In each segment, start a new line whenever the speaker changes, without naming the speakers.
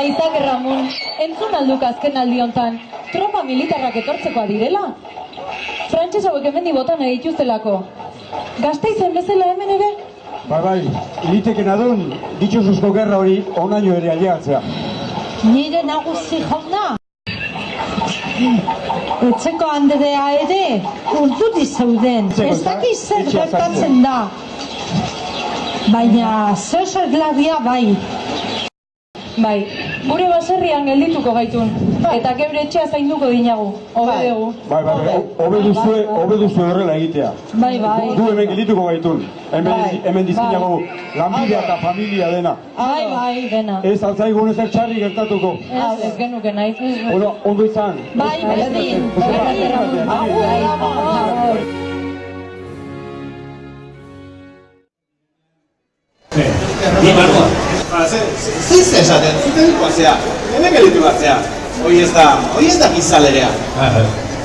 Aitak Ramon, entzun alduk azken aldi hontan, tropa militarrak etortzekoa direla? Frantses hauek hemendi botan dituztelako. Gasteizen bezala hemen ere?
Bai, ilitekena duen, dituzuzko gerra hori onaino ere ailegatzea.
Nire nagusi jauna. Etxeko Andrea ere urduri zeuden. Ez dakiz zer gertatzen da. Baina zer larria bai.
Bai, gure baserrian geldituko gaitun, eta geure etxea zainduko dinagu, hobe dugu.
Bai, hobe duzue horrela egitea.
Bai.
Du hemen geldituko gaitun, hemen dizkinago lanbidea eta familia dena.
Bai, dena.
Ez altzaigun ezer txarri gertatuko.
Ez genuke nahi.
Ondo izan.
Bai, berdin.
Ni barruan. Ziz esaten, zuten ikoazea, hemen gelitu batzea. Hoi ez da gizalerea.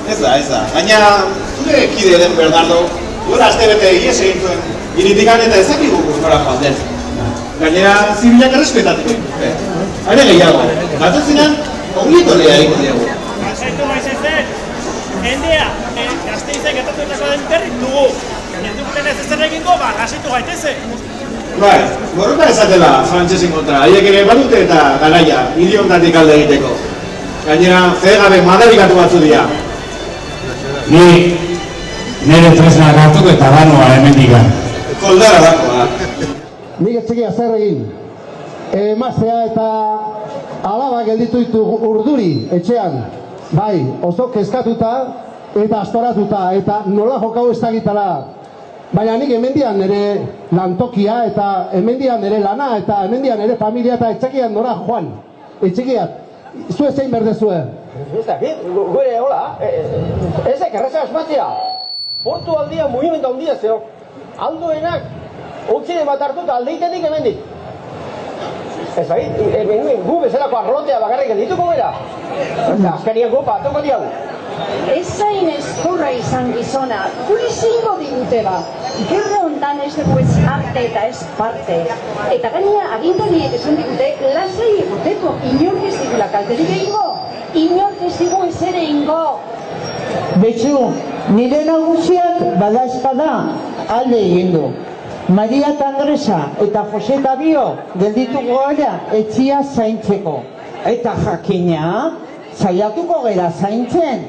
Ez da. Gaina, zure kide den Bernardo, duela aste bete ies egin zuen, iritikan eta ezakigu guztora joan den. Gainera, zibilak errespetatik egin. Hare gehiago, batzuzinan, ongitorea egin dugu.
Gazaitu maizezen, jendea, Gasteizek gertatuetako den berri dugu. Jendukulen ez ezer egingo, gazaitu gaitezen.
Bai, borroka esatela frantsesin kontra, haiek ere badute eta garaia, miliontatik alde egiteko. Gainera, fegabe madarikatu batzu dira.
Ni nire tresna hartuko eta banoa hemendikan.
Koldara dakoa.
Nik etxekia zer egin. Emaztea eta alaba gelditu ditu urduri etxean. Bai, oso kezkatuta eta astoratuta eta nola jokau ez dakitala. Baina nik hemendian nire lantokia eta hemendian nire lana eta hemendian nire familia eta etxekian nora joan. Etxekiat, zue zein berdezue?
Ez dakit, gure hola, ezek erreza asmatzea. Portu aldia, mugimendu handia zeo. Aldoenak, okside bat hartuta aldeitetik hemendik. Ez dakit, gu bezalako arlotea bakarrik dituko gara. Azkarian gopa, atoko diagu.
Ez zain ezkorra izan gizona, guri zingo digute ba. Gerra hontan ez dugu ez arte eta ez parte. Eta gainea agintariek esan digute, lasai egoteko, inork ez digula kalterik egingo. Inork ez digu ez ere ingo.
Betxu, nire nagusiak bada espada alde egin du. Maria eta Andresa eta Jose eta Bio geldituko gara etxia zaintzeko. Eta jakina, saiatuko gara zaintzen.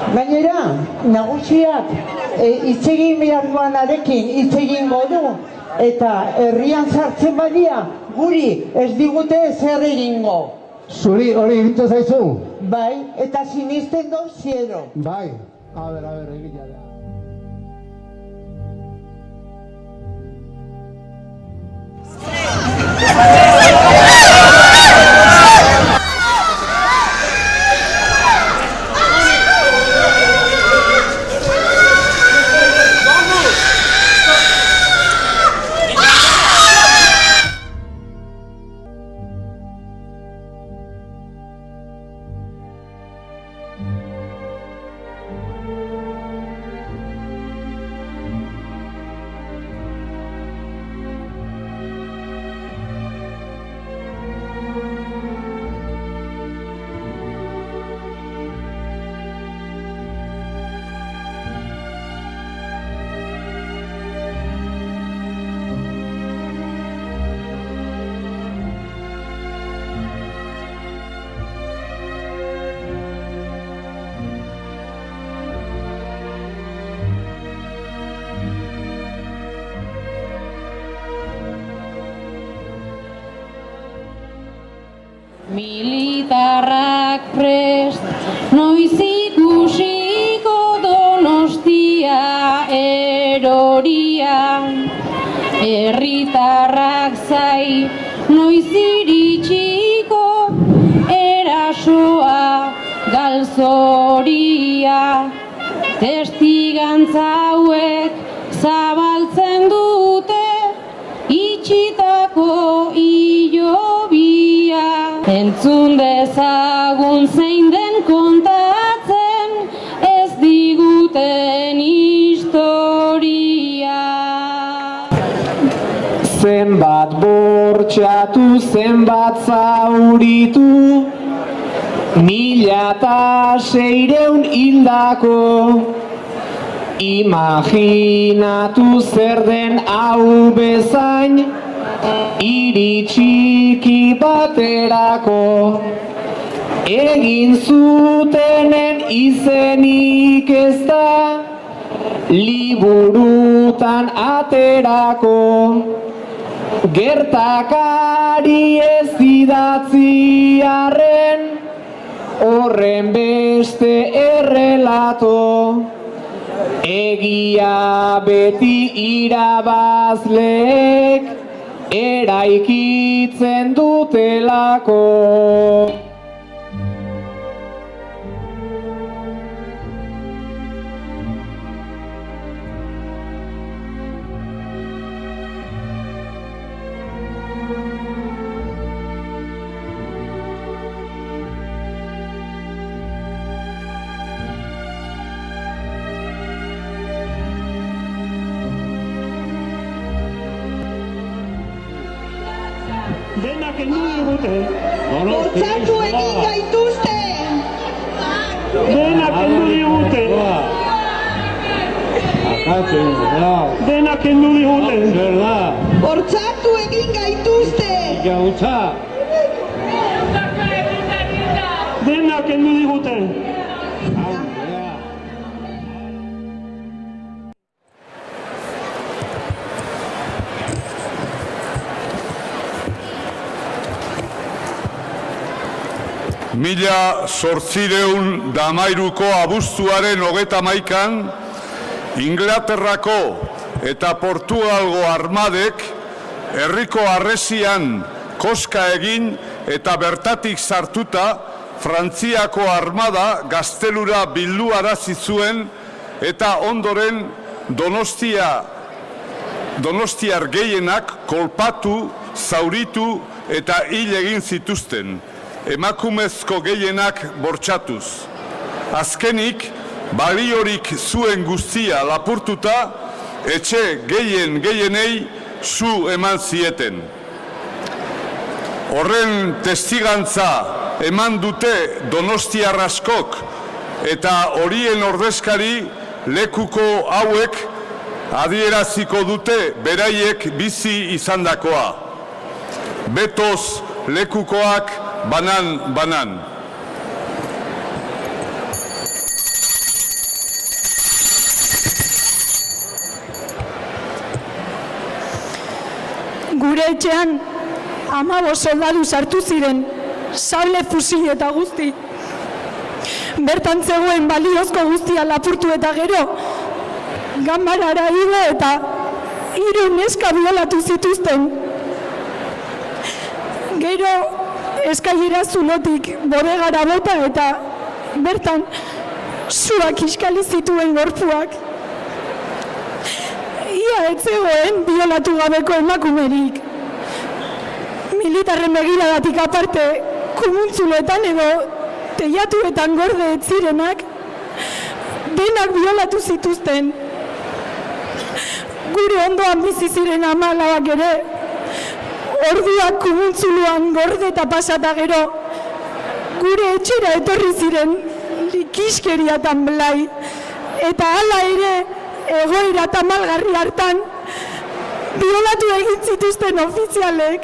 Gainera, nagusiak itzegin behar duanarekin itzegin godu eta herrian sartzen badia guri ez digute zer egingo.
Zuri hori egitu zaizu?
Bai, eta sinisten dut ziero.
Bai, a ber, egitea da.
Militarrak prest, noiz ikusiko Donostia eroria. Herritarrak zai, noiz iritsiko erasoa galzoria. Testigantza hauek zabaltzen dute itxitako hilobia. Entzun dezagun zein den kontatzen ez diguten historia.
zenbat bortxatu, zenbat zauritu, 1600 hildako. Imaginatu zer den hau bezain, hiri txiki baterako. Egin zutenen izenik ez da, liburutan aterako. Gertakari ez idatzi arren, horren beste errelato. Egia beti irabazleek eraikitzen dutelako.
Denak kendu digute.
Bortxatu egin gaituzte!
Denak kendu digute. Denak kendu digute.
Bortxatu egin gaituzte!
Denak kendu digute.
Mila 813ko abuztuaren 31an, Inglaterrako eta Portugalgo armadek herriko harresian koska egin eta bertatik sartuta Frantziako armada gaztelura bilduarazi zuen eta ondoren Donostiar gehienak kolpatu, zauritu eta hil egin zituzten. Emakumezko gehienak bortxatuz. Azkenik, baliorik zuen guztia lapurtuta, etxe gehienei zu eman zieten. Horren testigantza eman dute Donostiar askok eta horien ordezkari lekuko hauek adieraziko dute beraiek bizi izandakoa. Betoz lekukoak banan.
Gure etxean 15 soldadu sartu ziren, sable, fusil eta guzti. Bertan zegoen baliozko guztia lapurtu eta gero, ganbarara igo eta 3 neska biolatu zituzten. Gero, eskailera zulotik bodegara bota eta bertan suak iskali zituen gorpuak. Ia ez zegoen biolatu gabeko emakumerik. Militarren begiradatik aparte, kumuntzuletan edo teilatuetan gorde ez zirenak, denak biolatu zituzten. Gure ondoan bizi ziren 14 ere, orduak kumuntzuluan gorde eta pasata gero, gure etxera etorri ziren likiskeriatan blai, eta hala ere egoera tamalgarri hartan biolatu egin zituzten ofizialek.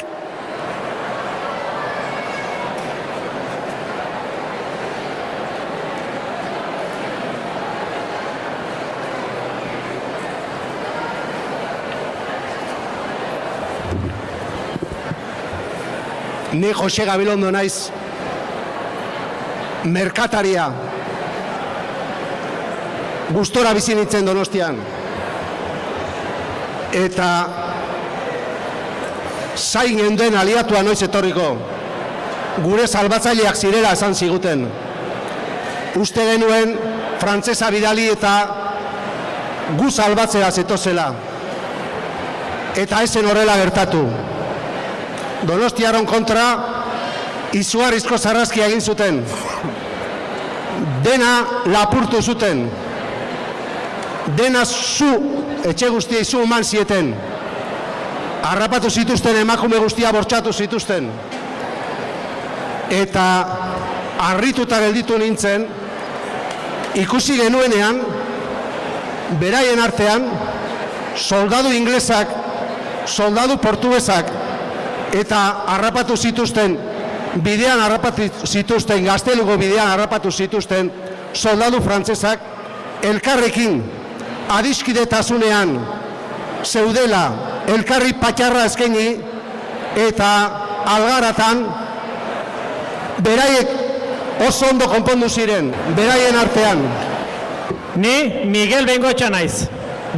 Ni Jose Gabilondo naiz, merkataria, gustora bizi nintzen Donostian, eta zain geunden aliatua noiz etorriko, gure salbatzaileak zirela esan ziguten. Uste genuen frantsesa bidali eta gu salbatzera zetozela, eta ezen horrela gertatu. Donostiaron kontra izugarrizko sarraskia egin zuten. Dena lapurtu zuten. Dena zu, etxe guztiei zu eman zieten. harrapatu zituzten emakume guztia bortxatu zituzten. Eta harrituta gelditu nintzen, ikusi genuenean, beraien artean, soldadu inglesak, soldadu portugesak, eta harrapatu zituzten, bidean harrapatu zituzten, gazteluko bidean harrapatu zituzten, soldadu frantsesak, elkarrekin, adiskidetasunean, zeudela, elkarri patxarra eskaini, eta algaratan, beraiek oso ondo konpondu ziren, beraien artean.
Ni Miguel Bengoetxa naiz.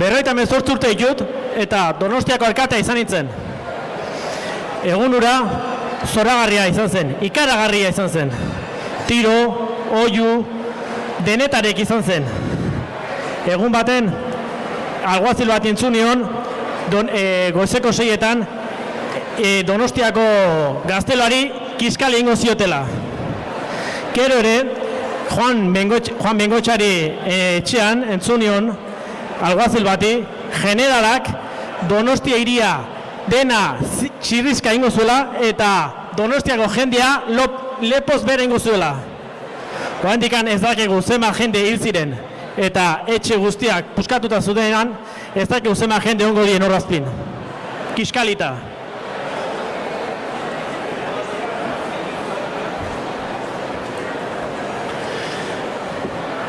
58 urte ditut eta Donostiako alkatea izan nintzen. Egun hura zoragarria izan zen, ikaragarria izan zen. Tiro, oihu, denetarek izan zen. Egun baten, alguazil bat entzun nion, goizeko 6etan, Donostiako gazteluari kiskali ingo ziotela. Gero ere, Juan Bengoetxari etxean entzun nion, alguazil bati, generalak Donostia hiria dena txirrizka ingo zuela eta Donostiako jendea lepoz bere ingo zuela. Oandikan ez dakigu zema jende hil ziren eta etxe guztiak puskatuta zutenean, ez dakigu zema jende ongo dien horrazpin. Kiskalita.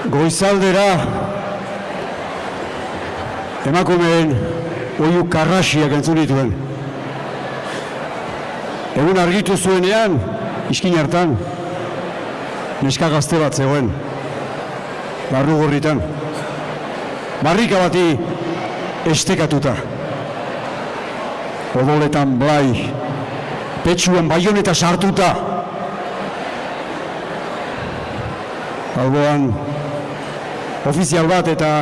Goizaldera emakumeen oihu karrasiak entzun dituen. Egun argitu zuenean, iskin hartan, neska gazte bat zegoen, barru gorritan. Barrika bati estekatuta. Odoletan blai, petxuan baioneta sartuta. Alboan, ofizial bat eta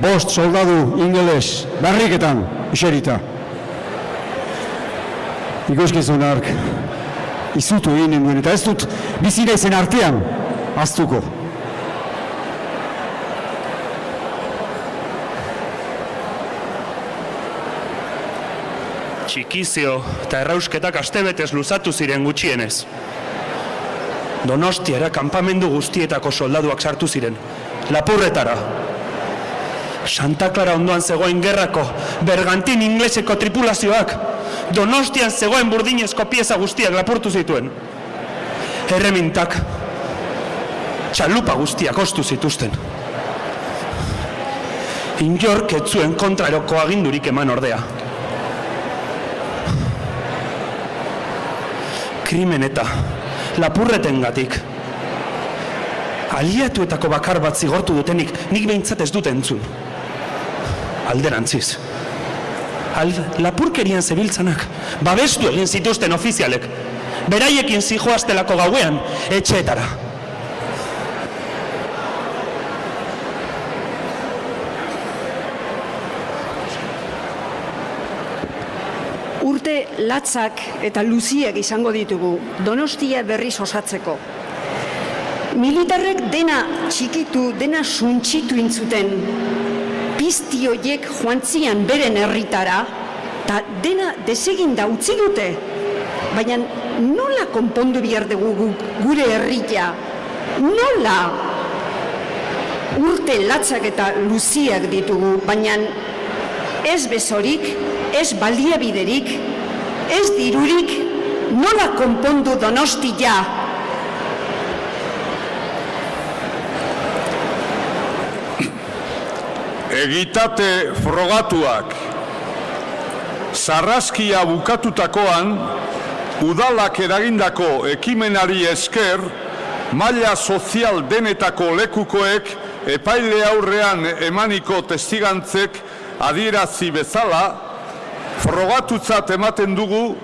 5 soldadu ingeles barriketan iserita. Ikuskizun hark izutu egin nuen eta ez dut bizi naizen artean ahaztuko.
Txikizio eta errausketak astebetez luzatu ziren gutxienez. Donostiara kanpamendu guztietako soldaduak sartu ziren, lapurretara. Santa Clara ondoan zegoen gerrako bergantin ingleseko tripulazioak Donostian zegoen burdinezko pieza guztiak lapurtu zituen. Erremintak, txalupa guztiak ostu zituzten. Inork ez zuen kontraroko agindurik eman ordea. Krimen eta lapurretengatik aliatuetako bakar bat zigortu dutenik nik behintzat ez dut entzun. Alderantziz. Lapurkerian zebiltzanak babestu egin zituzten ofizialek, beraiekin zijoaztelako gauean etxeetara.
Urte latzak eta luziek izango ditugu Donostia berriz osatzeko. Militarrek dena txikitu, dena suntxitu intzuten. Pizti horiek joantzian beren herritara, eta dena deseginda utzi dute. Baina nola konpondu behar dugu gure herria? Nola? Urte latzak eta luziak ditugu, baina ez besorik, ez baliabiderik, ez dirurik, nola konpondu Donostia?
Egitate frogatuak. Sarraskia bukatutakoan, udalak eragindako ekimenari esker, maila sozial denetako lekukoek epaile aurrean emaniko testigantzek adierazi bezala, frogatutzat ematen dugu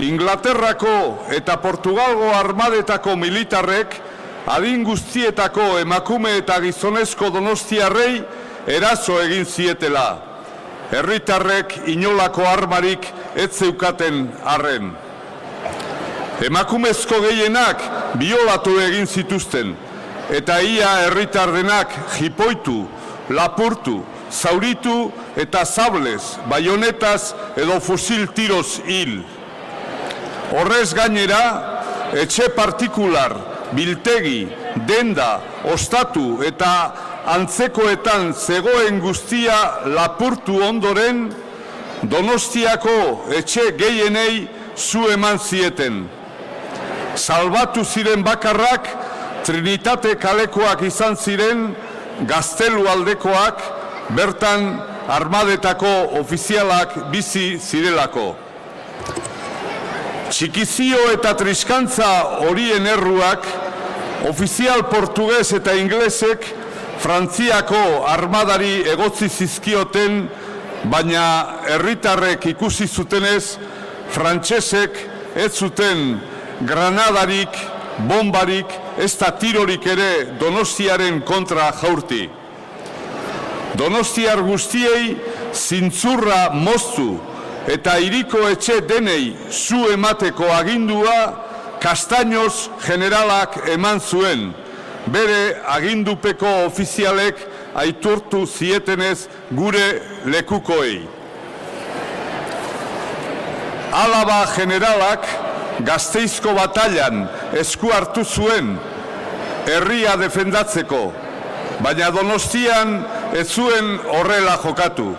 Inglaterrako eta Portugalgo armadetako militarrek adin guztietako emakume eta gizonezko donostiarrei eraso egin zietela. Herritarrek inolako armarik ez zeukaten arren. Emakumezko gehienak biolatu egin zituzten, eta ia herritar denak jipoitu, lapurtu zauritu eta sablez, baionetaz edo fusil tiroz hil. Horrez gainera, etxe partikular, biltegi, denda, ostatu eta antzekoetan zegoen guztia lapurtu ondoren, Donostiako etxe gehienei zu eman zieten. Salbatu ziren bakarrak, Trinitate kalekoak izan ziren, Gaztelu aldekoak, bertan armadetako ofizialak bizi zirelako. Txikizio eta triskantza horien erruak, ofizial portugez eta inglesek Frantziako armadari egotzi zizkioten, baina herritarrek ikusi zutenez, frantsesek ez zuten granadarik, bombarik, ezta tirorik ere Donostiaren kontra jaurti. Donostiar guztiei zintzurra moztu eta hiriko etxe denei zu emateko agindua Castaños generalak eman zuen, bere agindupeko ofizialek aitortu zietenez gure lekukoei. Alaba generalak Gasteizko batailan esku hartu zuen herria defendatzeko, baina Donostian ez zuen horrela jokatu.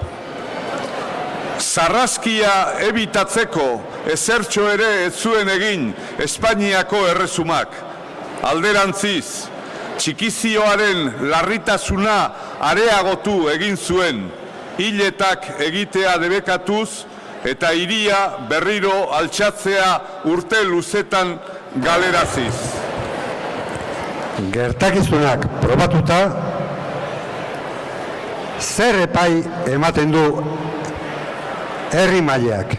Sarraskia ebitatzeko ezertxo ere ez zuen egin Espainiako erresumak. Alderantziz, txikizioaren larritasuna areagotu egin zuen, hiletak egitea debekatuz eta hiria berriro altxatzea urte luzetan galeraziz.
Gertakizunak probatuta, zer epai ematen du herri mailak?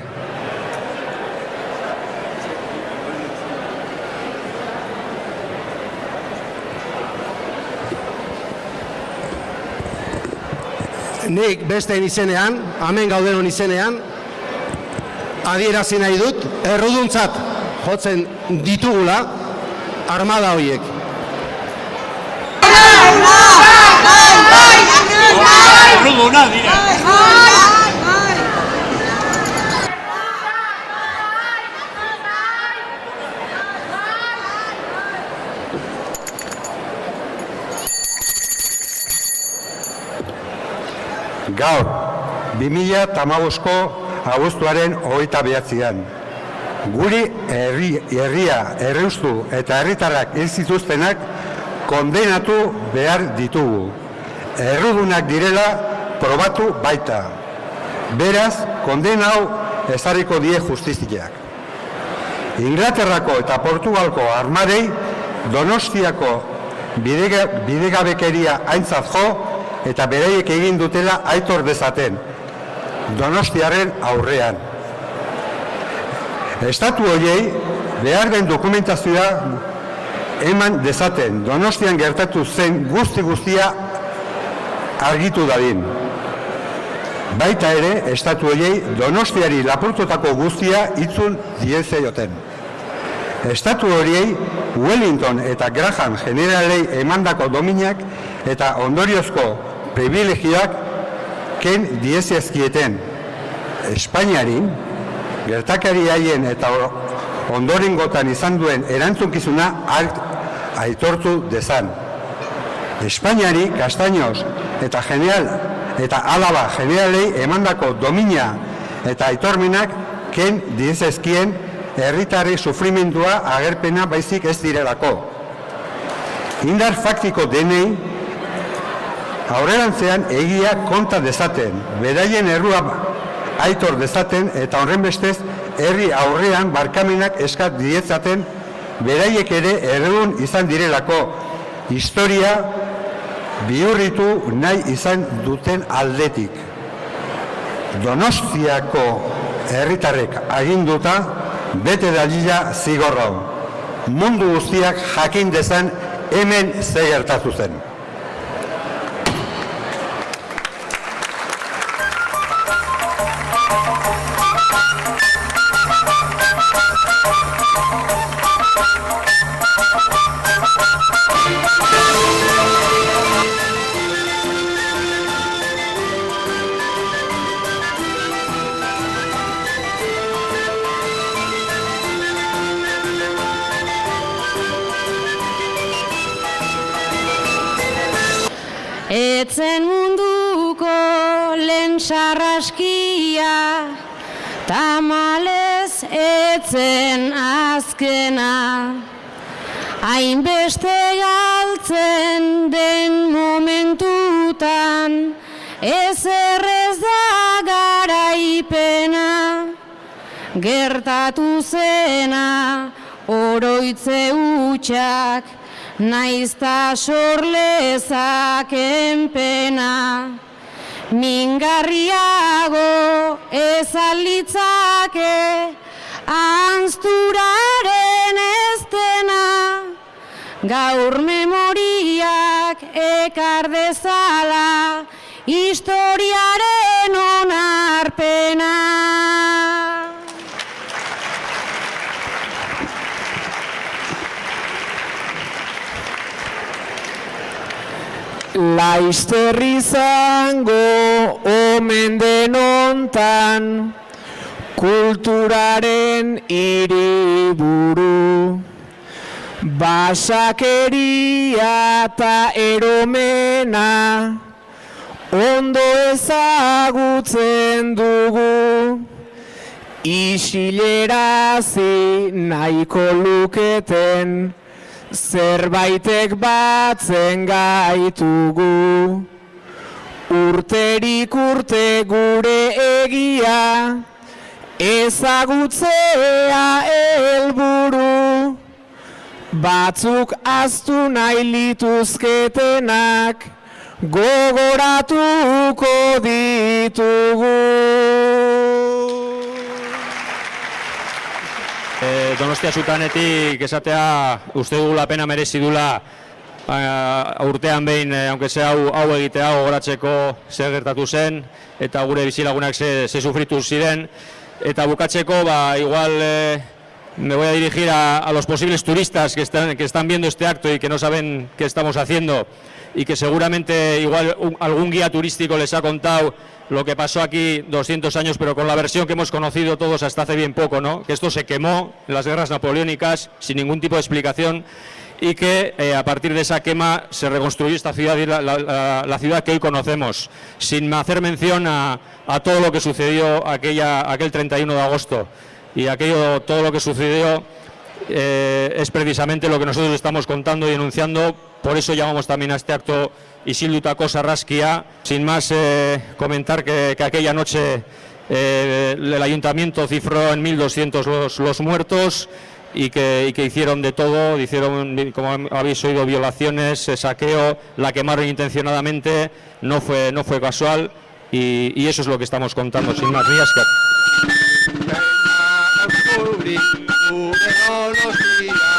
Nik besteen izenean, hemen gaudenon izenean, adierazi nahi dut, erruduntzat jotzen ditugula armada horiek.
Erruduna dira.
Gaur, 2015ko abuztuaren 29an. Guri herria erreustu eta herritarrak hil zituztenak kondenatu behar ditugu. Errudunak direla probatu baita. Beraz, kondena hau ezarriko die justiziak. Inglaterrako eta Portugalko armadei Donostiako bidegabekeria aintzat jo eta beraiek egin dutela aitor dezaten, Donostiaren aurrean. Estatu horiei behar den dokumentazioa eman dezaten, Donostian gertatu zen guztia argitu dadin. Baita ere, estatu horiei Donostiari lapurtutako guztia itzul diezaioten. Estatu horiei Wellington eta Graham generalei emandako dominak eta ondoriozko privilegioak ken diezazkieten. Espainiari, gertakari haien eta ondorengotan izan duen erantzunkizuna aitortu dezan. Espainiari, Castaños eta Alaba generalei emandako domina eta aitormenak ken diezazkien herritarri sufrimendua agerpena baizik ez direlako. Indar faktiko denei aurrerantzean egia konta dezaten, beraien errua aitor dezaten eta horren bestez herri aurrean barkamenak eskat dietzaten beraiek ere errun izan direlako historia bihurritu nahi izan duten aldetik. Donostiako herritarrek aginduta bete dadila zigorra. Mundu guztiak jakin dezan hemen ze gertatu zen.
munduko lehen sarraskia, tamalez etzen azkena. Hainbeste galtzen den momentutan, ezer ez da garaipena. Gertatu zena, oroitze hutsak, naizta sorlezaken pena. Mingarriago ez alitzake, anzturaren ez dena. Gaur memoriak ekar dezala, historiaren onarpena.
Laizter izango omen denontan, kulturaren hiriburu. Basakeria eta eromena, ondo ezagutzen dugu. Isilerazi nahiko luketen, zerbaitek batzen gaitugu. Urterik urte gure egia, ezagutzea helburu. Batzuk ahaztu nahi lituzketenak, gogoratuko ditugu.
Donostia Sutanetik esatea uste dugula pena merezi dula urtean behin, aunque sea hau egitea gogoratzeko zer gertatu zen eta gure bizilagunak ze sufritu ziren. Eta bukatzeko, igual me voy a dirigir a los posibles turistas que están viendo este acto y que no saben qué estamos haciendo y que seguramente igual algún guía turístico les ha contado lo que pasó aquí 200 años, pero con la versión que hemos conocido todos hasta hace bien poco, ¿no? Que esto se quemó en las guerras napoleónicas sin ningún tipo de explicación y que a partir de esa quema se reconstruyó esta ciudad, la ciudad que hoy conocemos, sin hacer mención a todo lo que sucedió aquel 31 de agosto. Y todo lo que sucedió es precisamente lo que nosotros estamos contando y denunciando. Por eso llamamos también a este acto Isildutako Sarraskia. Sin más, comentar que aquella noche el ayuntamiento cifró en 1.200 los muertos y que hicieron de todo, hicieron, como habéis oído, violaciones, saqueo, la quemaron intencionadamente, no fue casual y eso es lo que estamos contando. Sin más, ni asca.
Donostia